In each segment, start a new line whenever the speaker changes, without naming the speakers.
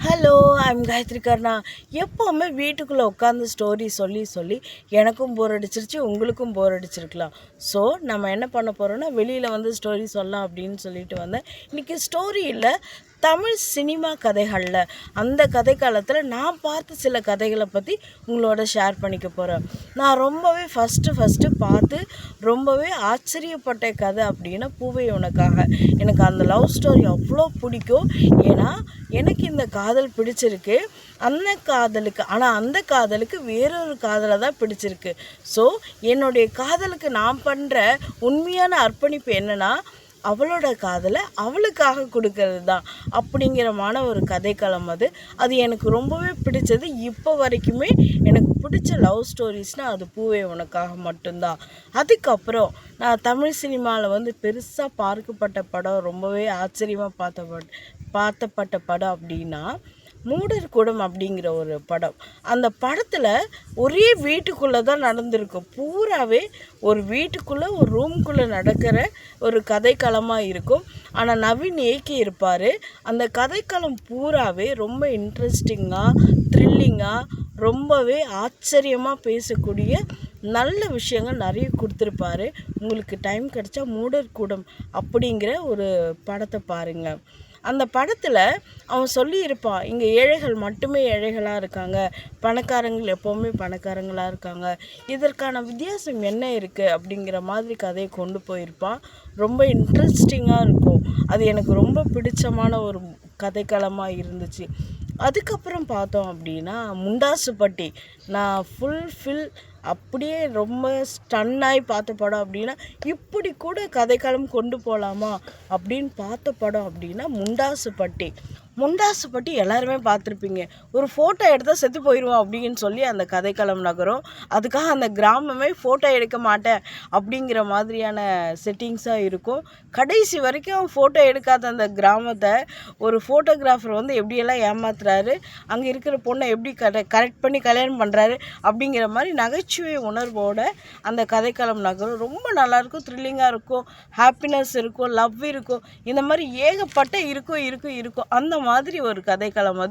Hello, I'm Gayatri கர்ணா. எப்போவுமே வீட்டுக்குள்ளே உட்காந்து ஸ்டோரி சொல்லி சொல்லி எனக்கும் போர் அடிச்சிருச்சு, உங்களுக்கும் போர் அடிச்சிருக்கலாம். ஸோ நம்ம என்ன பண்ண போகிறோன்னா, வெளியில் வந்து ஸ்டோரி சொல்லலாம் அப்படின்னு சொல்லிட்டு வந்தேன். இன்றைக்கி ஸ்டோரி இல்லை, தமிழ் சினிமா கதைகளில் அந்த கதை காலத்தில் நான் பார்த்த சில கதைகளை பற்றி உங்களோட ஷேர் பண்ணிக்க போகிறேன். நான் ரொம்பவே ஃபஸ்ட்டு பார்த்து ரொம்பவே ஆச்சரியப்பட்ட கதை அப்படின்னா பூவே உனக்காக. எனக்கு அந்த லவ் ஸ்டோரி அவ்வளோ பிடிக்கும். ஏன்னா எனக்கு இந்த காதல் பிடிச்சிருக்கு, அந்த காதலுக்கு வேறொரு காதலை தான் பிடிச்சிருக்கு. ஸோ என்னுடைய காதலுக்கு நான் பண்ணுற உண்மையான அர்ப்பணிப்பு என்னென்னா, அவளோட காதலை அவளுக்காக கொடுக்கறது தான் அப்படிங்கிறமான ஒரு கதைக்களம் அது எனக்கு ரொம்பவே பிடிச்சது. இப்போ வரைக்குமே எனக்கு பிடிச்ச லவ் ஸ்டோரிஸ்னால் அது பூவே உனக்காக மட்டும்தான். அதுக்கப்புறம் நான் தமிழ் சினிமாவில் வந்து பெருசாக பார்க்கப்பட்ட படம், ரொம்பவே ஆச்சரியமாக பார்த்தப்பட்ட படம் அப்படின்னா மூடர் குடம் அப்படிங்கிற ஒரு படம். அந்த படத்தில் ஒரே வீட்டுக்குள்ளே தான் நடந்திருக்கும். பூராவே ஒரு வீட்டுக்குள்ளே ஒரு ரூம்குள்ளே நடக்கிற ஒரு கதைக்களமாக இருக்கும். ஆனால் நவீன் இயக்கி இருப்பார். அந்த கதைக்களம் பூராவே ரொம்ப இன்ட்ரெஸ்டிங்காக, த்ரில்லிங்காக, ரொம்பவே ஆச்சரியமாக பேசக்கூடிய நல்ல விஷயங்கள் நிறைய கொடுத்துருப்பாரு. உங்களுக்கு டைம் கிடச்சா மூடர் கூடம் அப்படிங்கிற ஒரு படத்தை பாருங்கள். அந்த படத்தில் அவன் சொல்லியிருப்பான், இங்கே ஏழைகள் மட்டுமே ஏழைகளாக இருக்காங்க, பணக்காரங்கள் எப்போவுமே பணக்காரங்களாக இருக்காங்க, இதற்கான வித்தியாசம் என்ன இருக்குது அப்படிங்கிற மாதிரி கதையை கொண்டு போயிருப்பான். ரொம்ப இன்ட்ரெஸ்டிங்காக இருக்கும். அது எனக்கு ரொம்ப பிடிச்சமான ஒரு கதைக்களமாக இருந்துச்சு. அதுக்கப்புறம் பார்த்தோம் அப்படின்னா முண்டாசுப்பட்டி. நான் ஃபுல் அப்படியே ரொம்ப ஸ்டன்னாகி பார்த்த படம் அப்படின்னா, இப்படி கூட கதைக்களம் கொண்டு போகலாமா அப்படின்னு பார்த்த படம் அப்படின்னா முண்டாசுப்பட்டி எல்லாருமே பார்த்துருப்பீங்க. ஒரு ஃபோட்டோ எடுத்தால் செத்து போயிடுவோம் அப்படின்னு சொல்லி அந்த கதைக்களம் நகரும். அதுக்காக அந்த கிராமமே ஃபோட்டோ எடுக்க மாட்டேன் அப்படிங்கிற மாதிரியான செட்டிங்ஸாக இருக்கும். கடைசி வரைக்கும் ஃபோட்டோ எடுக்காத அந்த கிராமத்தை ஒரு ஃபோட்டோகிராஃபர் வந்து எப்படியெல்லாம் ஏமாத்துறாரு, அங்கே இருக்கிற பொண்ணை எப்படி கரெக்ட் பண்ணி கல்யாணம் பண்ணுறாரு அப்படிங்கிற மாதிரி நகைச்சுவை உணர்வோட அந்த கதைக்களம் நகரும். ரொம்ப நல்லாயிருக்கும், த்ரில்லிங்காக இருக்கும், ஹாப்பினஸ் இருக்கும், லவ் இருக்கும், இந்த மாதிரி ஏகப்பட்ட இருக்கும் அந்த மாதிரி ஒரு கதைக்களம்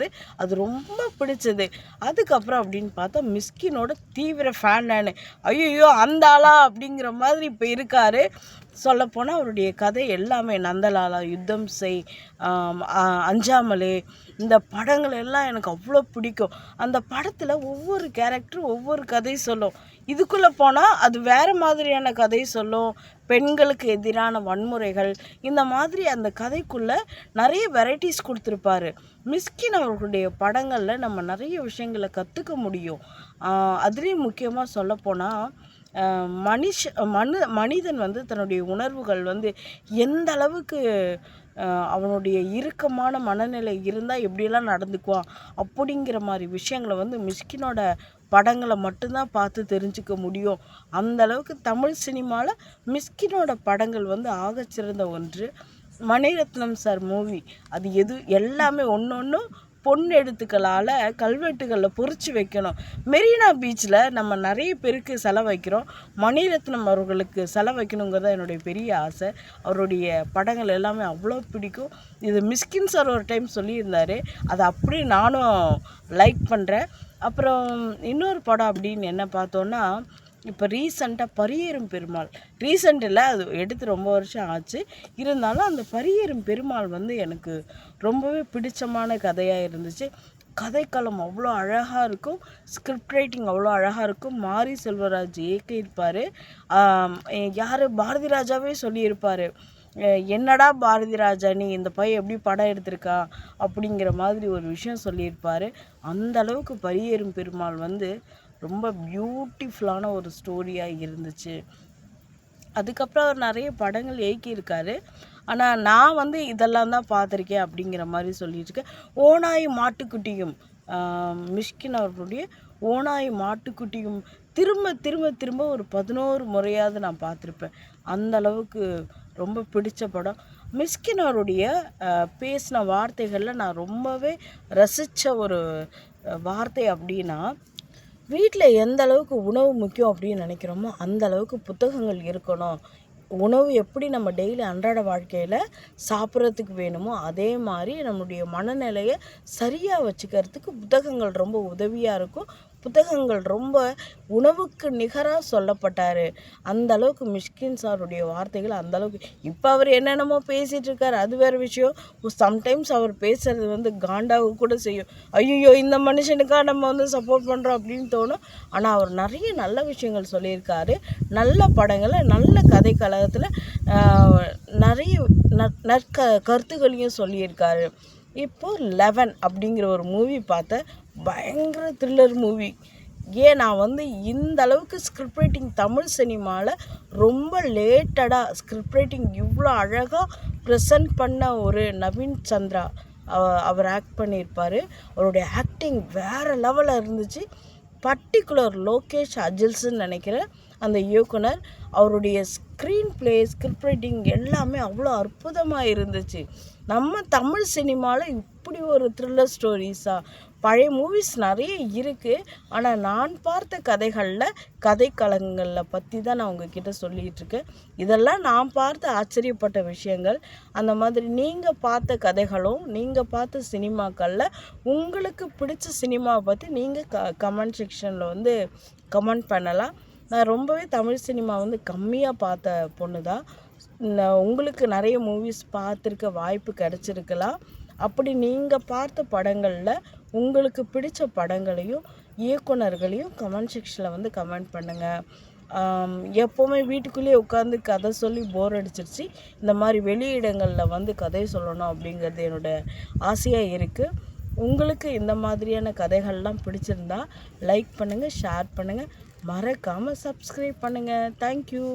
அது ரொம்ப பிடிச்சது. அதுக்கப்புறம் அப்படின்னு பார்த்தா மிஸ்கினோட தீவிர ஃபேன் நான். ஐயோ அந்த ஆளா அப்படிங்கிற மாதிரி இப்போ இருக்கார். சொல்லப்போனால் அவருடைய கதை எல்லாமே நந்தலாலா, யுத்தம் செய், அஞ்சாமலே, இந்த படங்கள் எல்லாம் எனக்கு அவ்வளோ பிடிக்கும். அந்த படத்தில் ஒவ்வொரு கேரக்டரும் ஒவ்வொரு கதை சொல்லும். இதுக்குள்ளே போனால் அது வேறு மாதிரியான கதை சொல்லும். பெண்களுக்கு எதிரான வன்முறைகள், இந்த மாதிரி அந்த கதைக்குள்ளே நிறைய வெரைட்டிஸ் கொடுத்துருப்பாரு. மிஸ்கின் அவர்களுடைய படங்களில் நம்ம நிறைய விஷயங்களை கற்றுக்க முடியும். அதுலேயும் முக்கியமாக சொல்லப்போனால் மனிதன் வந்து தன்னுடைய உணர்வுகள் வந்து எந்த அளவுக்கு அவனுடைய இறுக்கமான மனநிலை இருந்தால் எப்படியெல்லாம் நடந்துக்குவான் அப்படிங்கிற மாதிரி விஷயங்களை வந்து மிஸ்கினோட படங்களை மட்டும்தான் பார்த்து தெரிஞ்சுக்க முடியும். அந்த அளவுக்கு தமிழ் சினிமாவில் மிஸ்கினோட படங்கள் வந்து ஆகச்சிறந்த ஒன்று. மணிரத்னம் சார் மூவி அது எல்லாமே ஒன்று பொன் எழுத்துக்களால் கல்வெட்டுகளில் பொறிச்சு வைக்கணும். மெரினா பீச்சில் நம்ம நிறைய பேருக்கு செலவைக்கிறோம், மணிரத்னம் அவர்களுக்கு செலவைக்கணுங்கிறத என்னுடைய பெரிய ஆசை. அவருடைய படங்கள் எல்லாமே அவ்வளோ பிடிக்கும். இது மிஸ்கின் சார் ஒரு டைம் சொல்லியிருந்தார், அதை அப்படியே நானும் லைக் பண்ணுறேன். அப்புறம் இன்னொரு படம் அப்படின்னு என்ன பார்த்தோன்னா, இப்போ ரீசண்டாக பரியேறும் பெருமாள், ரீசெண்டில் அது எடுத்து ரொம்ப வருஷம் ஆச்சு, இருந்தாலும் அந்த பரியேறும் பெருமாள் வந்து எனக்கு ரொம்பவே பிடிச்சமான கதையாக இருந்துச்சு. கதைக்களம் அவ்வளோ அழகாக இருக்கும், ஸ்கிரிப்ட் ரைட்டிங் அவ்வளோ அழகாக இருக்கும். மாரி செல்வராஜ் இயக்கியிருப்பார். யார் பாரதி ராஜாவே சொல்லியிருப்பார், என்னடா பாரதி ராஜா நீ இந்த பையன் எப்படி படம் எடுத்திருக்கா அப்படிங்கிற மாதிரி ஒரு விஷயம் சொல்லியிருப்பார். அந்த அளவுக்கு பரியேறும் பெருமாள் வந்து ரொம்ப பியூட்டிஃபுல்லான ஒரு ஸ்டோரியாக இருந்துச்சு. அதுக்கப்புறம் அவர் நிறைய படங்கள் இயக்கியிருக்காரு. ஆனால் நான் வந்து இதெல்லாம் தான் பார்த்துருக்கேன் அப்படிங்கிற மாதிரி சொல்லியிருக்கேன். ஓநாய் மாட்டுக்குட்டியும், மிஷ்கின் அவர்களுடைய ஓநாய் மாட்டுக்குட்டியும் திரும்ப திரும்ப திரும்ப ஒரு 11 முறையாவது நான் பார்த்துருப்பேன். அந்த அளவுக்கு ரொம்ப பிடிச்ச படம். மிஷ்கின் அவருடைய பேசின வார்த்தைகளில் நான் ரொம்பவே ரசித்த ஒரு வார்த்தை அப்படின்னா, வீட்டில் எந்த அளவுக்கு உணவு முக்கியம் அப்படின்னு நினைக்கிறோமோ அந்த அளவுக்கு புத்தகங்கள் இருக்கணும். உணவு எப்படி நம்ம டெய்லி அன்றாட வாழ்க்கையில் சாப்பிட்றதுக்கு வேணுமோ அதே மாதிரி நம்முடைய மனநிலையை சரியாக வச்சுக்கிறதுக்கு புத்தகங்கள் ரொம்ப உதவியாக இருக்கும். புத்தகங்கள் ரொம்ப உணவுக்கு நிகராக சொல்லப்பட்டார். அந்த அளவுக்கு மிஷ்கின் சாருடைய வார்த்தைகள் அந்த அளவுக்கு. இப்போ அவர் என்னென்னமோ பேசிகிட்டு இருக்கார், அது வேறு விஷயம். சம்டைம்ஸ் அவர் பேசுகிறது வந்து காண்டாக கூட செய்யும். ஐயோ இந்த மனுஷனுக்காக நம்ம வந்து சப்போர்ட் பண்ணுறோம் அப்படின்னு தோணும். ஆனால் அவர் நிறைய நல்ல விஷயங்கள் சொல்லியிருக்காரு. நல்ல படங்களை, நல்ல கதை கழகத்தில் நிறைய கருத்துக்களையும் சொல்லியிருக்காரு. இப்போது 11 அப்படிங்கிற ஒரு மூவி பார்த்தேன். பயங்கர த்ரில்லர் மூவி. நான் வந்து இந்த அளவுக்கு ஸ்கிரிப்ட் ரைட்டிங் தமிழ் சினிமாவில் ரொம்ப லேட்டடாக ஸ்கிரிப்ட் ரைட்டிங் இவ்வளோ அழகாக ப்ரெசன்ட் பண்ண ஒரு நவீன் சந்திரா அவர் ஆக்ட் பண்ணியிருப்பார். அவருடைய ஆக்டிங் வேறு லெவலில் இருந்துச்சு. பர்டிகுலர் லோகேஷ் அஜில்ஸ்ன்னு நினைக்கிறேன் அந்த இயக்குனர். அவருடைய ஸ்க்ரீன் ப்ளே, ஸ்கிரிப்ட் ரைட்டிங் எல்லாமே அவ்வளோ அற்புதமாக இருந்துச்சு. நம்ம தமிழ் சினிமாவில் இப்படி ஒரு த்ரில்லர் ஸ்டோரிஸாக பழைய மூவிஸ் நிறைய இருக்குது. ஆனால் நான் பார்த்த கதைகளில், கதைக்களங்களில் பற்றி தான் நான் உங்ககிட்ட சொல்லிகிட்ருக்கேன். இதெல்லாம் நான் பார்த்து ஆச்சரியப்பட்ட விஷயங்கள். அந்த மாதிரி நீங்கள் பார்த்த கதைகளும், நீங்கள் பார்த்த சினிமாக்களில் உங்களுக்கு பிடிச்ச சினிமாவை பற்றி நீங்கள் கமெண்ட் செக்ஷனில் வந்து கமெண்ட் பண்ணலாம். நான் ரொம்பவே தமிழ் சினிமா வந்து கம்மியாக பார்த்த பொண்ணு தான். உங்களுக்கு நிறைய மூவிஸ் பார்த்துருக்க வாய்ப்பு கிடச்சிருக்கலாம். அப்படி நீங்கள் பார்த்த படங்களில் உங்களுக்கு பிடிச்ச படங்களையும் இயக்குனர்களையும் கமெண்ட் செக்ஷனில் வந்து கமெண்ட் பண்ணுங்கள். எப்போவுமே வீட்டுக்குள்ளேயே உட்காந்து கதை சொல்லி போர் அடிச்சிருச்சு. இந்த மாதிரி வெளியிடங்களில் வந்து கதை சொல்லணும் அப்படிங்கிறது என்னோடய ஆசையாக இருக்குது. உங்களுக்கு இந்த மாதிரியான கதைகள்லாம் பிடிச்சிருந்தா லைக் பண்ணுங்கள், ஷேர் பண்ணுங்கள், மறக்காமல் சப்ஸ்கிரைப் பண்ணுங்கள். தேங்க்யூ.